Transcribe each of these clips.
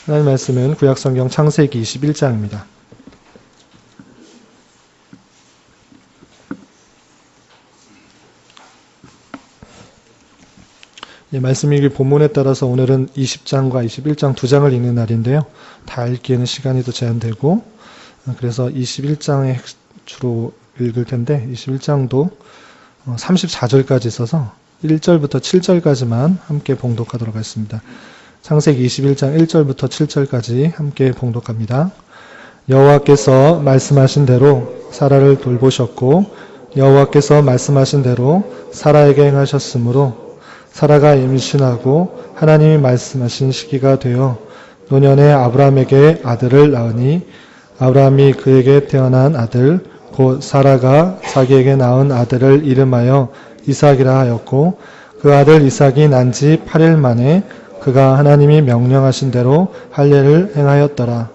하나님 말씀은 구약성경 창세기 21장입니다. 말씀 읽기 본문에 따라서 오늘은 20장과 21장 두 장을 읽는 날인데요. 다 읽기에는 시간이 또 제한되고 그래서 21장에 주로 읽을 텐데 21장도 34절까지 있어서 1절부터 7절까지만 함께 봉독하도록 하겠습니다. 창세기 21장 1절부터 7절까지 함께 봉독합니다. 여호와께서 말씀하신 대로 사라를 돌보셨고 여호와께서 말씀하신 대로 사라에게 행하셨으므로 사라가 임신하고 하나님이 말씀하신 시기가 되어 노년에 아브라함에게 아들을 낳으니 아브라함이 그에게 태어난 아들 곧 사라가 자기에게 낳은 아들을 이름하여 이삭이라 하였고 그 아들 이삭이 난 지 8일 만에 그가 하나님이 명령하신 대로 할례를 행하였더라.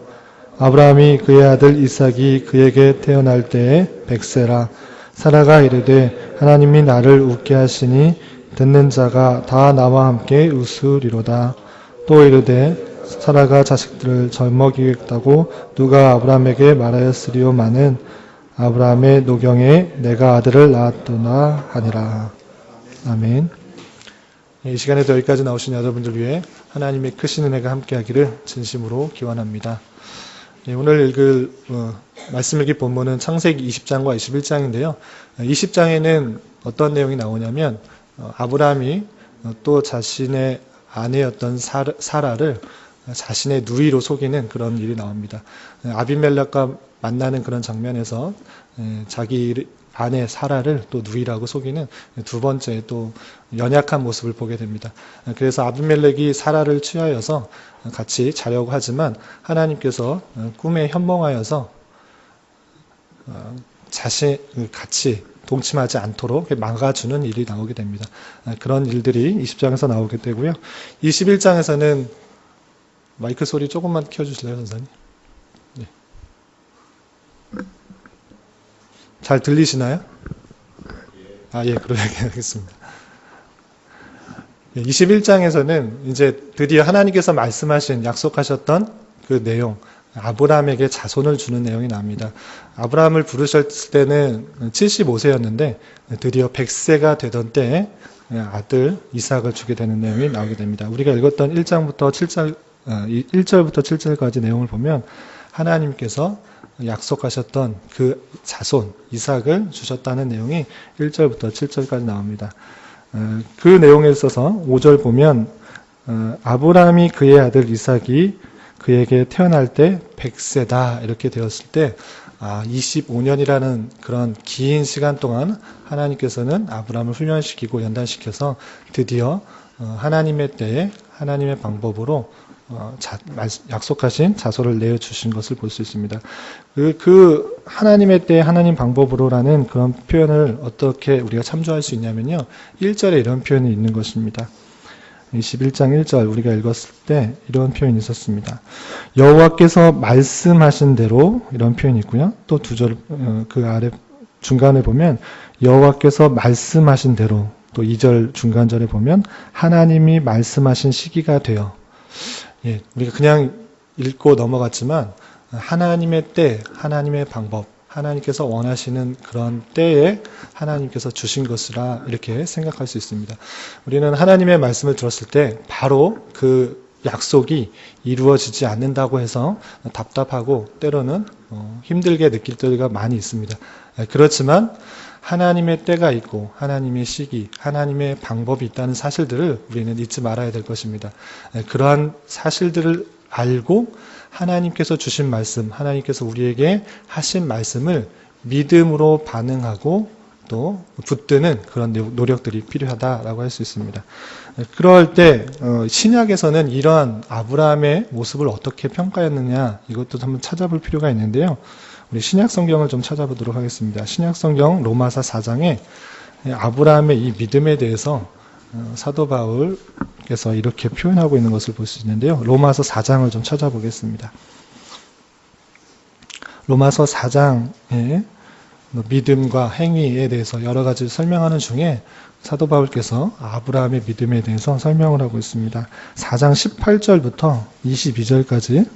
아브라함이 그의 아들 이삭이 그에게 태어날 때에 100세라. 사라가 이르되 하나님이 나를 웃게 하시니 듣는 자가 다 나와 함께 웃으리로다. 또 이르되 사라가 자식들을 젖먹이겠다고 누가 아브라함에게 말하였으리오마는 아브라함의 노경에 내가 아들을 낳았도다 하니라. 아멘. 이 시간에도 여기까지 나오신 여러분들 위해 하나님의 크신 은혜가 함께하기를 진심으로 기원합니다. 오늘 읽을 말씀 읽기 본문은 창세기 20장과 21장인데요. 20장에는 어떤 내용이 나오냐면 아브라함이 또 자신의 아내였던 사라를 자신의 누이로 속이는 그런 일이 나옵니다. 아비멜렉과 만나는 그런 장면에서 자기 아내 사라를 또 누이라고 속이는 두 번째 또 연약한 모습을 보게 됩니다. 그래서 아비멜렉이 사라를 취하여서 같이 자려고 하지만 하나님께서 꿈에 현몽하여서 같이 동침하지 않도록 막아주는 일이 나오게 됩니다. 그런 일들이 20장에서 나오게 되고요. 21장에서는 마이크 소리 조금만 켜주실래요, 선생님? 네. 잘 들리시나요? 예, 그러게 하겠습니다. 21장에서는 이제 드디어 하나님께서 말씀하신, 약속하셨던 그 내용, 아브라함에게 자손을 주는 내용이 나옵니다. 아브라함을 부르셨을 때는 75세였는데 드디어 100세가 되던 때에 아들 이삭을 주게 되는 내용이 나오게 됩니다. 우리가 읽었던 1절부터 7절까지 내용을 보면 하나님께서 약속하셨던 그 자손 이삭을 주셨다는 내용이 1절부터 7절까지 나옵니다. 그 내용에 있어서 5절 보면 아브라함이 그의 아들 이삭이 그에게 태어날 때 100세다 이렇게 되었을 때 25년이라는 그런 긴 시간 동안 하나님께서는 아브라함을 훈련시키고 연단시켜서 드디어 하나님의 때에 하나님의 방법으로 약속하신 자손을 내어주신 것을 볼 수 있습니다. 그 하나님의 때에 하나님 방법으로라는 그런 표현을 어떻게 우리가 참조할 수 있냐면요. 1절에 이런 표현이 있는 것입니다. 21장 1절 우리가 읽었을 때 이런 표현이 있었습니다. 여호와께서 말씀하신 대로 이런 표현이 있고요. 또 2절 그 아래 중간에 보면 여호와께서 말씀하신 대로 또 2절 중간절에 보면 하나님이 말씀하신 시기가 되어 우리가 그냥 읽고 넘어갔지만 하나님의 때, 하나님의 방법, 하나님께서 원하시는 그런 때에 하나님께서 주신 것이라 이렇게 생각할 수 있습니다. 우리는 하나님의 말씀을 들었을 때 바로 그 약속이 이루어지지 않는다고 해서 답답하고 때로는 힘들게 느낄 때가 많이 있습니다. 그렇지만 하나님의 때가 있고 하나님의 시기, 하나님의 방법이 있다는 사실들을 우리는 잊지 말아야 될 것입니다. 그러한 사실들을 알고 하나님께서 주신 말씀, 하나님께서 우리에게 하신 말씀을 믿음으로 반응하고 또 붙드는 그런 노력들이 필요하다라고 할 수 있습니다. 그럴 때 신약에서는 이러한 아브라함의 모습을 어떻게 평가했느냐 이것도 한번 찾아볼 필요가 있는데요. 우리 신약 성경을 좀 찾아보도록 하겠습니다. 신약 성경 로마서 4장에 아브라함의 이 믿음에 대해서 사도 바울께서 이렇게 표현하고 있는 것을 볼 수 있는데요. 로마서 4장을 좀 찾아보겠습니다. 로마서 4장에 믿음과 행위에 대해서 여러 가지 설명하는 중에 사도 바울께서 아브라함의 믿음에 대해서 설명을 하고 있습니다. 4장 18절부터 22절까지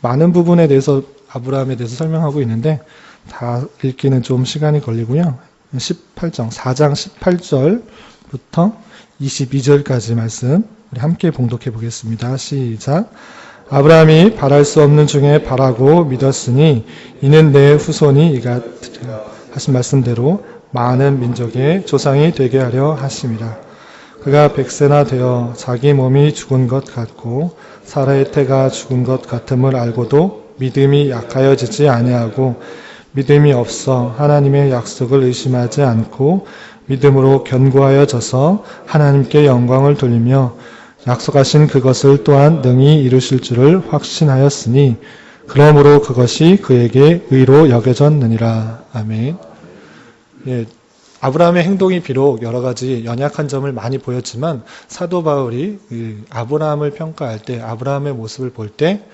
많은 부분에 대해서 아브라함에 대해서 설명하고 있는데 다 읽기는 좀 시간이 걸리고요. 4장 18절부터 22절까지 말씀 우리 함께 봉독해 보겠습니다. 시작. 아브라함이 바랄 수 없는 중에 바라고 믿었으니 이는 내 후손이 이가 하신 말씀대로 많은 민족의 조상이 되게 하려 하심이라. 그가 100세나 되어 자기 몸이 죽은 것 같고 사라의 태가 죽은 것 같음을 알고도 믿음이 약하여지지 아니하고 믿음이 없어 하나님의 약속을 의심하지 않고 믿음으로 견고하여져서 하나님께 영광을 돌리며 약속하신 그것을 또한 능히 이루실 줄을 확신하였으니 그러므로 그것이 그에게 의로 여겨졌느니라. 아멘. 예, 아브라함의 행동이 비록 여러 가지 연약한 점을 많이 보였지만 사도 바울이 아브라함을 평가할 때 아브라함의 모습을 볼 때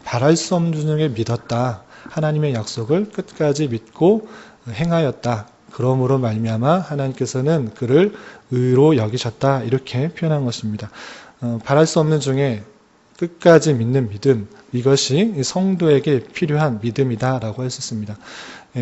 바랄 수 없는 중에 믿었다. 하나님의 약속을 끝까지 믿고 행하였다. 그러므로 말미암아 하나님께서는 그를 의로 여기셨다. 이렇게 표현한 것입니다. 바랄 수 없는 중에 끝까지 믿는 믿음, 이것이 성도에게 필요한 믿음이다라고 할 수 있습니다.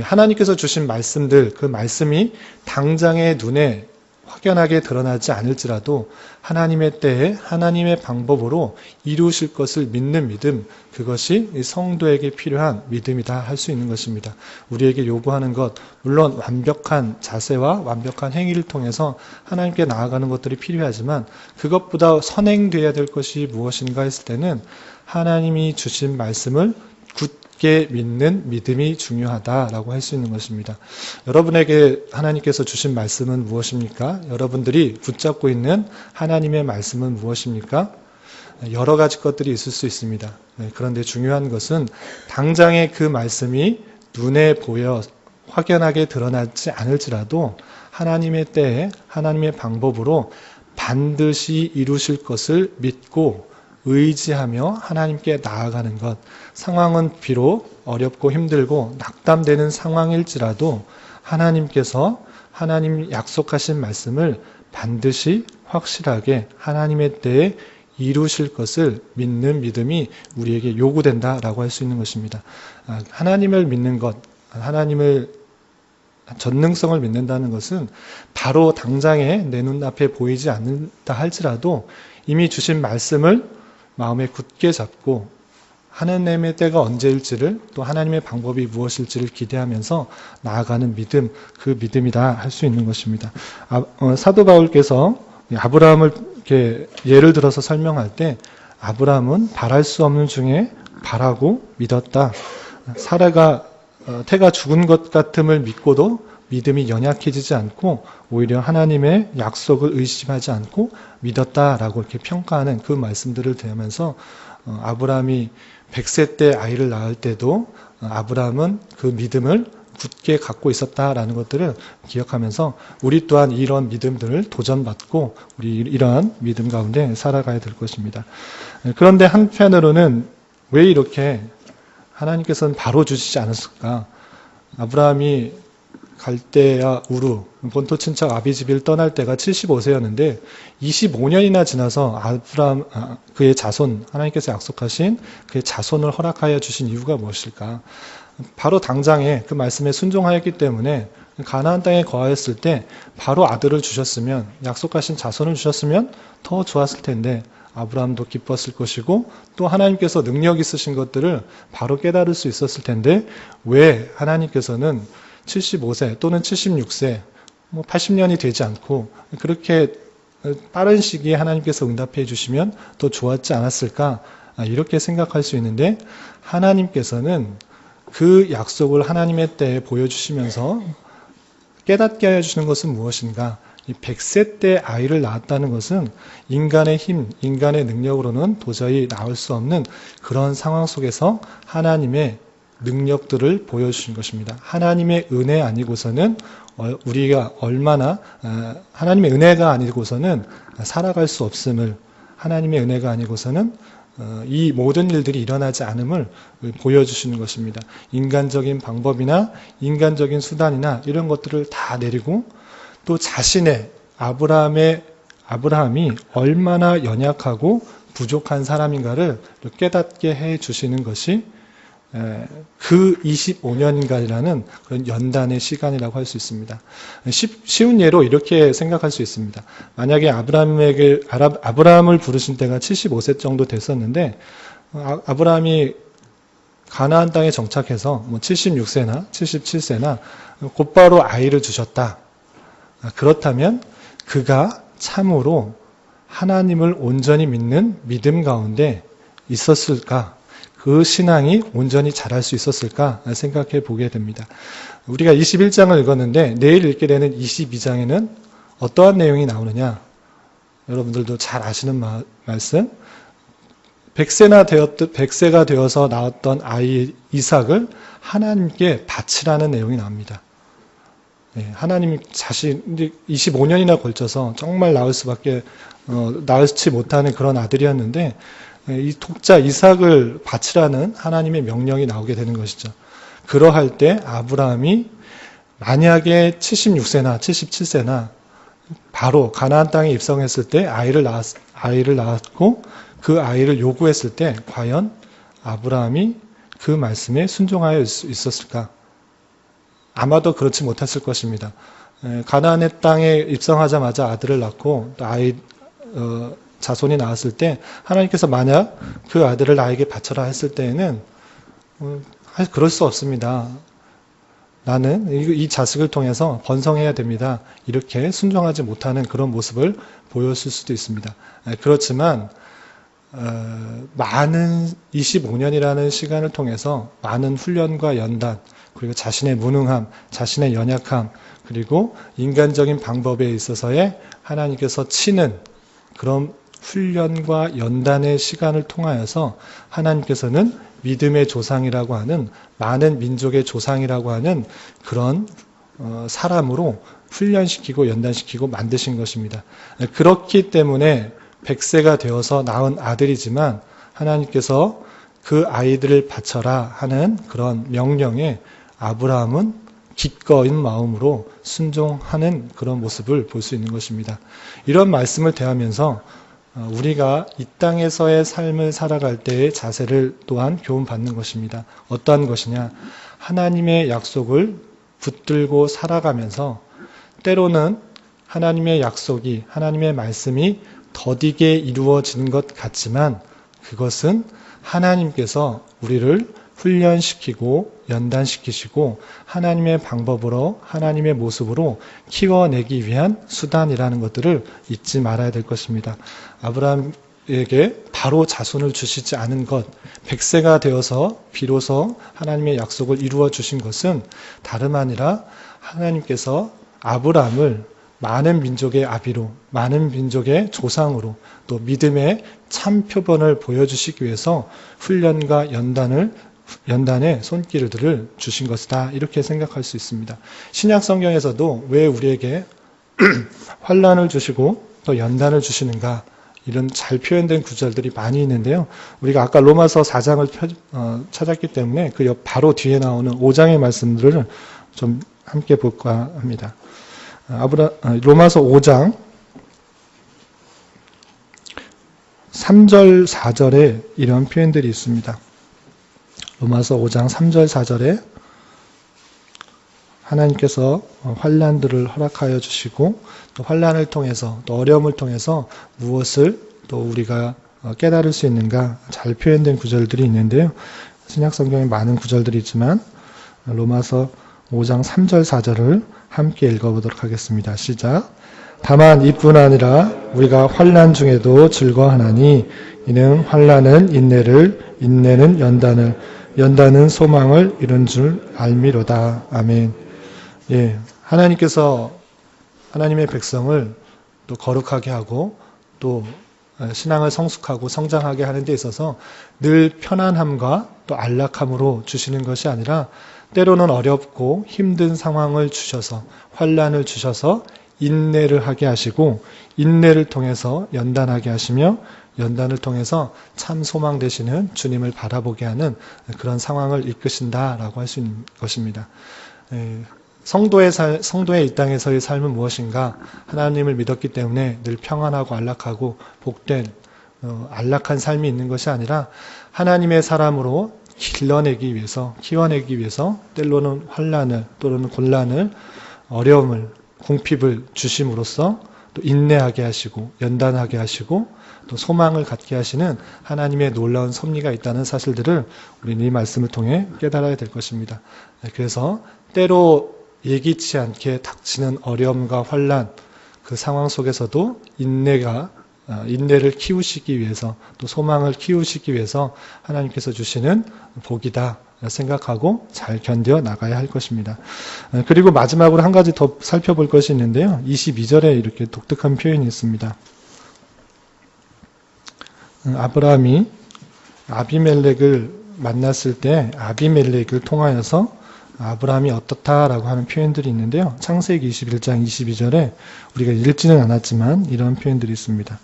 하나님께서 주신 말씀들, 그 말씀이 당장의 눈에 확연하게 드러나지 않을지라도 하나님의 때에 하나님의 방법으로 이루실 것을 믿는 믿음, 그것이 성도에게 필요한 믿음이다 할 수 있는 것입니다. 우리에게 요구하는 것, 물론 완벽한 자세와 완벽한 행위를 통해서 하나님께 나아가는 것들이 필요하지만 그것보다 선행되어야 될 것이 무엇인가 했을 때는 하나님이 주신 말씀을 굳게 믿는 믿음이 중요하다라고 할 수 있는 것입니다. 여러분에게 하나님께서 주신 말씀은 무엇입니까? 여러분들이 붙잡고 있는 하나님의 말씀은 무엇입니까? 여러 가지 것들이 있을 수 있습니다. 그런데 중요한 것은 당장의 그 말씀이 눈에 보여 확연하게 드러나지 않을지라도 하나님의 때에 하나님의 방법으로 반드시 이루실 것을 믿고 의지하며 하나님께 나아가는 것. 상황은 비록 어렵고 힘들고 낙담되는 상황일지라도 하나님께서 하나님 약속하신 말씀을 반드시 확실하게 하나님의 때에 이루실 것을 믿는 믿음이 우리에게 요구된다라고 할 수 있는 것입니다. 하나님을 믿는 것, 하나님을 전능성을 믿는다는 것은 바로 당장에 내 눈앞에 보이지 않는다 할지라도 이미 주신 말씀을 마음에 굳게 잡고 하나님의 때가 언제일지를 또 하나님의 방법이 무엇일지를 기대하면서 나아가는 믿음, 그 믿음이다 할 수 있는 것입니다. 사도 바울께서 아브라함을 이렇게 예를 들어서 설명할 때 아브라함은 바랄 수 없는 중에 바라고 믿었다. 사라가 태가 죽은 것 같음을 믿고도 믿음이 연약해지지 않고 오히려 하나님의 약속을 의심하지 않고 믿었다라고 이렇게 평가하는 그 말씀들을 대하면서 아브라함이 100세 때 아이를 낳을 때도 아브라함은 그 믿음을 굳게 갖고 있었다라는 것들을 기억하면서 우리 또한 이런 믿음들을 도전받고 우리 이러한 믿음 가운데 살아가야 될 것입니다. 그런데 한편으로는 왜 이렇게 하나님께서는 바로 주시지 않았을까? 아브라함이 갈대아 우루 본토 친척 아비집을 떠날 때가 75세였는데 25년이나 지나서 아브라함 그의 자손 하나님께서 약속하신 그의 자손을 허락하여 주신 이유가 무엇일까? 바로 당장에 그 말씀에 순종하였기 때문에 가나안 땅에 거하였을 때 바로 아들을 주셨으면 약속하신 자손을 주셨으면 더 좋았을 텐데 아브라함도 기뻤을 것이고 또 하나님께서 능력 있으신 것들을 바로 깨달을 수 있었을 텐데 왜 하나님께서는 75세 또는 76세, 80년이 되지 않고 그렇게 빠른 시기에 하나님께서 응답해 주시면 더 좋았지 않았을까? 이렇게 생각할 수 있는데 하나님께서는 그 약속을 하나님의 때에 보여주시면서 깨닫게 하여 주시는 것은 무엇인가? 이 100세 때 아이를 낳았다는 것은 인간의 힘, 인간의 능력으로는 도저히 나올 수 없는 그런 상황 속에서 하나님의 능력들을 보여주신 것입니다. 하나님의 은혜 아니고서는 우리가 얼마나 하나님의 은혜가 아니고서는 살아갈 수 없음을 하나님의 은혜가 아니고서는 이 모든 일들이 일어나지 않음을 보여주시는 것입니다. 인간적인 방법이나 인간적인 수단이나 이런 것들을 다 내리고 또 자신의 아브라함이 얼마나 연약하고 부족한 사람인가를 깨닫게 해 주시는 것이 그 25년간이라는 그런 연단의 시간이라고 할 수 있습니다. 쉬운 예로 이렇게 생각할 수 있습니다. 만약에 아브라함을 부르신 때가 75세 정도 됐었는데 아브라함이 가나안 땅에 정착해서 76세나 77세나 곧바로 아이를 주셨다. 그렇다면 그가 참으로 하나님을 온전히 믿는 믿음 가운데 있었을까? 그 신앙이 온전히 자랄 수 있었을까 생각해 보게 됩니다. 우리가 21장을 읽었는데 내일 읽게 되는 22장에는 어떠한 내용이 나오느냐? 여러분들도 잘 아시는 말씀. 100세가 되어서 낳았던 아이 이삭을 하나님께 바치라는 내용이 나옵니다. 하나님이 25년이나 걸쳐서 정말 낳지 못하는 그런 아들이었는데 이 독자 이삭을 바치라는 하나님의 명령이 나오게 되는 것이죠. 그러할 때 아브라함이 만약에 76세나 77세나 바로 가나안 땅에 입성했을 때 아이를 낳았고 그 아이를 요구했을 때 과연 아브라함이 그 말씀에 순종하여 있었을까? 아마도 그렇지 못했을 것입니다. 가나안의 땅에 입성하자마자 아들을 낳고 또 자손이 나왔을 때 하나님께서 만약 그 아들을 나에게 바쳐라 했을 때에는 그럴 수 없습니다. 나는 이 자식을 통해서 번성해야 됩니다. 이렇게 순종하지 못하는 그런 모습을 보였을 수도 있습니다. 그렇지만 많은 25년이라는 시간을 통해서 많은 훈련과 연단 그리고 자신의 무능함, 자신의 연약함 그리고 인간적인 방법에 있어서의 하나님께서 치는 그런 훈련과 연단의 시간을 통하여서 하나님께서는 믿음의 조상이라고 하는 많은 민족의 조상이라고 하는 그런 사람으로 훈련시키고 연단시키고 만드신 것입니다. 그렇기 때문에 100세가 되어서 낳은 아들이지만 하나님께서 그 아이들을 바쳐라 하는 그런 명령에 아브라함은 기꺼인 마음으로 순종하는 그런 모습을 볼 수 있는 것입니다. 이런 말씀을 대하면서 우리가 이 땅에서의 삶을 살아갈 때의 자세를 또한 교훈받는 것입니다. 어떠한 것이냐? 하나님의 약속을 붙들고 살아가면서 때로는 하나님의 약속이, 하나님의 말씀이 더디게 이루어지는 것 같지만 그것은 하나님께서 우리를 훈련시키고 연단시키시고 하나님의 방법으로 하나님의 모습으로 키워내기 위한 수단이라는 것들을 잊지 말아야 될 것입니다. 아브라함에게 바로 자손을 주시지 않은 것, 100세가 되어서 비로소 하나님의 약속을 이루어 주신 것은 다름 아니라 하나님께서 아브라함을 많은 민족의 아비로, 많은 민족의 조상으로 또 믿음의 참 표본을 보여주시기 위해서 훈련과 연단의 손길들을 주신 것이다. 이렇게 생각할 수 있습니다. 신약 성경에서도 왜 우리에게 환난을 주시고 또 연단을 주시는가 이런 잘 표현된 구절들이 많이 있는데요. 우리가 아까 로마서 4장을 찾았기 때문에 그 바로 뒤에 나오는 5장의 말씀들을 좀 함께 볼까 합니다. 로마서 5장 3절 4절에 이런 표현들이 있습니다. 로마서 5장 3절 4절에 하나님께서 환난들을 허락하여 주시고 또 환난을 통해서 또 어려움을 통해서 무엇을 또 우리가 깨달을 수 있는가 잘 표현된 구절들이 있는데요. 신약 성경에 많은 구절들이 있지만 로마서 5장 3절 4절을 함께 읽어보도록 하겠습니다. 시작. 다만 이뿐 아니라 우리가 환난 중에도 즐거워하나니 이는 환난은 인내를 인내는 연단을 연단은 소망을 이룬 줄 알미로다. 아멘. 예, 하나님께서 하나님의 백성을 또 거룩하게 하고 또 신앙을 성숙하고 성장하게 하는 데 있어서 늘 편안함과 또 안락함으로 주시는 것이 아니라 때로는 어렵고 힘든 상황을 주셔서 환난을 주셔서 인내를 하게 하시고 인내를 통해서 연단하게 하시며 연단을 통해서 참 소망 되시는 주님을 바라보게 하는 그런 상황을 이끄신다라고 할 수 있는 것입니다. 성도의 이 땅에서의 삶은 무엇인가? 하나님을 믿었기 때문에 늘 평안하고 안락하고 복된 안락한 삶이 있는 것이 아니라 하나님의 사람으로 길러내기 위해서, 키워내기 위해서 때로는 환난을 또는 곤란을, 어려움을, 궁핍을 주심으로써 또 인내하게 하시고 연단하게 하시고 또 소망을 갖게 하시는 하나님의 놀라운 섭리가 있다는 사실들을 우리는 이 말씀을 통해 깨달아야 될 것입니다. 그래서 때로 예기치 않게 닥치는 어려움과 환난, 그 상황 속에서도 인내를 키우시기 위해서 또 소망을 키우시기 위해서 하나님께서 주시는 복이다 생각하고 잘 견뎌 나가야 할 것입니다. 그리고 마지막으로 한 가지 더 살펴볼 것이 있는데요. 22절에 이렇게 독특한 표현이 있습니다. 아브라함이 아비멜렉을 만났을 때 아비멜렉을 통하여서 아브라함이 어떻다라고 하는 표현들이 있는데요. 창세기 21장 22절에 우리가 읽지는 않았지만 이런 표현들이 있습니다.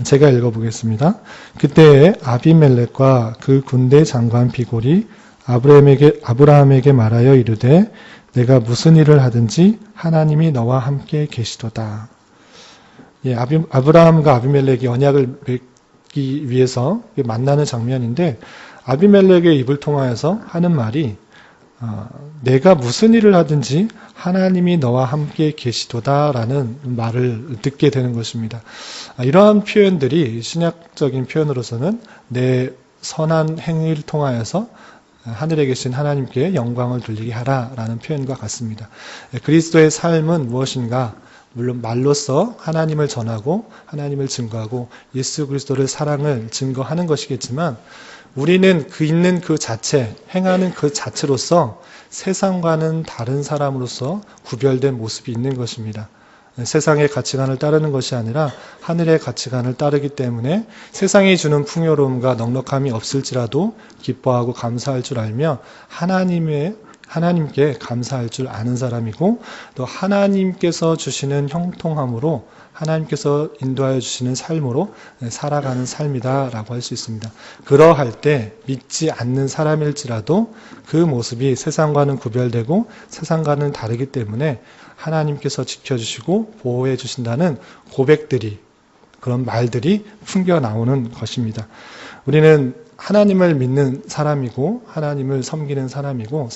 제가 읽어보겠습니다. 그때에 아비멜렉과 그 군대 장관 비골이 아브라함에게 말하여 이르되 내가 무슨 일을 하든지 하나님이 너와 함께 계시도다. 아브라함과 아비멜렉이 언약을 맺기 위해서 만나는 장면인데 아비멜렉의 입을 통하여서 하는 말이 내가 무슨 일을 하든지 하나님이 너와 함께 계시도다라는 말을 듣게 되는 것입니다. 이러한 표현들이 신약적인 표현으로서는 내 선한 행위를 통하여서 하늘에 계신 하나님께 영광을 돌리게 하라라는 표현과 같습니다. 그리스도의 삶은 무엇인가? 물론 말로써 하나님을 전하고 하나님을 증거하고 예수 그리스도를 사랑을 증거하는 것이겠지만 우리는 있는 그 자체, 행하는 그 자체로서 세상과는 다른 사람으로서 구별된 모습이 있는 것입니다. 세상의 가치관을 따르는 것이 아니라 하늘의 가치관을 따르기 때문에 세상이 주는 풍요로움과 넉넉함이 없을지라도 기뻐하고 감사할 줄 알며 하나님께 감사할 줄 아는 사람이고 또 하나님께서 주시는 형통함으로 하나님께서 인도하여 주시는 삶으로 살아가는 삶이다라고 할 수 있습니다. 그러할 때 믿지 않는 사람일지라도 그 모습이 세상과는 구별되고 세상과는 다르기 때문에 하나님께서 지켜주시고 보호해 주신다는 고백들이 그런 말들이 풍겨 나오는 것입니다. 우리는 하나님을 믿는 사람이고 하나님을 섬기는 사람이고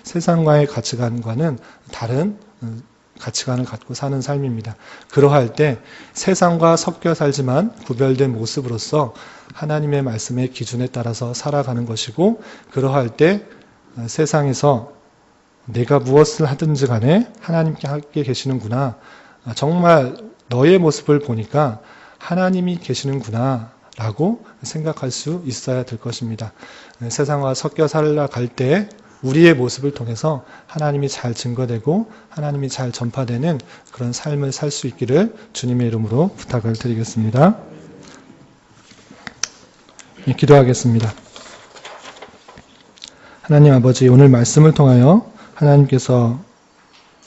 세상과의 가치관과는 다른 가치관을 갖고 사는 삶입니다. 그러할 때 세상과 섞여 살지만 구별된 모습으로서 하나님의 말씀의 기준에 따라서 살아가는 것이고 그러할 때 세상에서 내가 무엇을 하든지 간에 하나님께 함께 계시는구나. 정말 너의 모습을 보니까 하나님이 계시는구나 라고 생각할 수 있어야 될 것입니다. 세상과 섞여 살아갈 때 우리의 모습을 통해서 하나님이 잘 증거되고 하나님이 잘 전파되는 그런 삶을 살 수 있기를 주님의 이름으로 부탁을 드리겠습니다. 기도하겠습니다. 하나님 아버지, 오늘 말씀을 통하여 하나님께서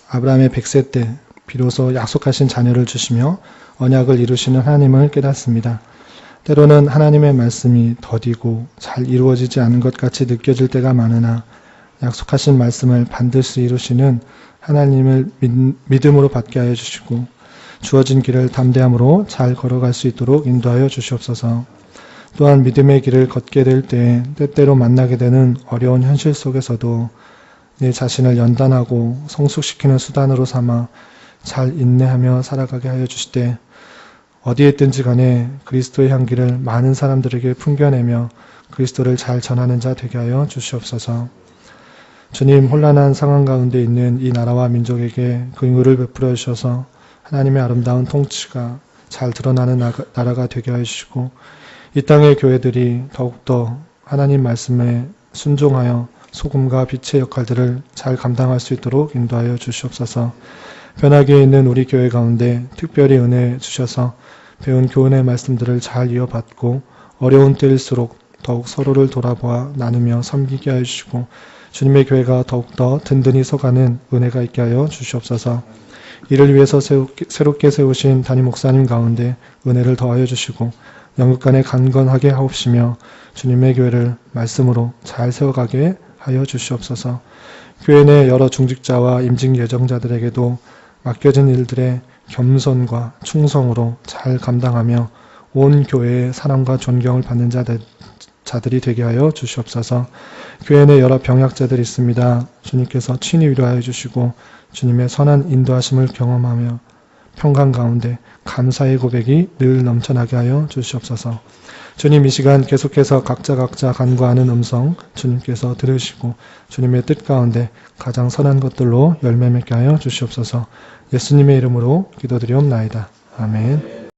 아브라함의 100세 때 비로소 약속하신 자녀를 주시며 언약을 이루시는 하나님을 깨닫습니다. 때로는 하나님의 말씀이 더디고 잘 이루어지지 않은 것 같이 느껴질 때가 많으나 약속하신 말씀을 반드시 이루시는 하나님을 믿음으로 받게 하여 주시고 주어진 길을 담대함으로 잘 걸어갈 수 있도록 인도하여 주시옵소서. 또한 믿음의 길을 걷게 될 때 때때로 만나게 되는 어려운 현실 속에서도 내 자신을 연단하고 성숙시키는 수단으로 삼아 잘 인내하며 살아가게 하여 주시되 어디에 있든지 간에 그리스도의 향기를 많은 사람들에게 풍겨내며 그리스도를 잘 전하는 자 되게 하여 주시옵소서. 주님, 혼란한 상황 가운데 있는 이 나라와 민족에게 그 의를 베풀어 주셔서 하나님의 아름다운 통치가 잘 드러나는 나라가 되게 하여 주시고 이 땅의 교회들이 더욱더 하나님 말씀에 순종하여 소금과 빛의 역할들을 잘 감당할 수 있도록 인도하여 주시옵소서. 변하게 있는 우리 교회 가운데 특별히 은혜 주셔서 배운 교훈의 말씀들을 잘 이어받고 어려운 때일수록 더욱 서로를 돌아보아 나누며 섬기게 하여 주시고 주님의 교회가 더욱더 든든히 서가는 은혜가 있게 하여 주시옵소서. 이를 위해서 새롭게 세우신 담임 목사님 가운데 은혜를 더하여 주시고 영육간에 강건하게 하옵시며 주님의 교회를 말씀으로 잘 세워가게 하여 주시옵소서. 교회 내 여러 중직자와 임직 예정자들에게도 맡겨진 일들의 겸손과 충성으로 잘 감당하며 온 교회의 사랑과 존경을 받는 자들이 되게 하여 주시옵소서. 교회 내 여러 병약자들이 있습니다. 주님께서 친히 위로하여 주시고 주님의 선한 인도하심을 경험하며 평강 가운데 감사의 고백이 늘 넘쳐나게 하여 주시옵소서. 주님, 이 시간 계속해서 각자 간구하는 음성 주님께서 들으시고 주님의 뜻 가운데 가장 선한 것들로 열매 맺게 하여 주시옵소서. 예수님의 이름으로 기도드리옵나이다. 아멘.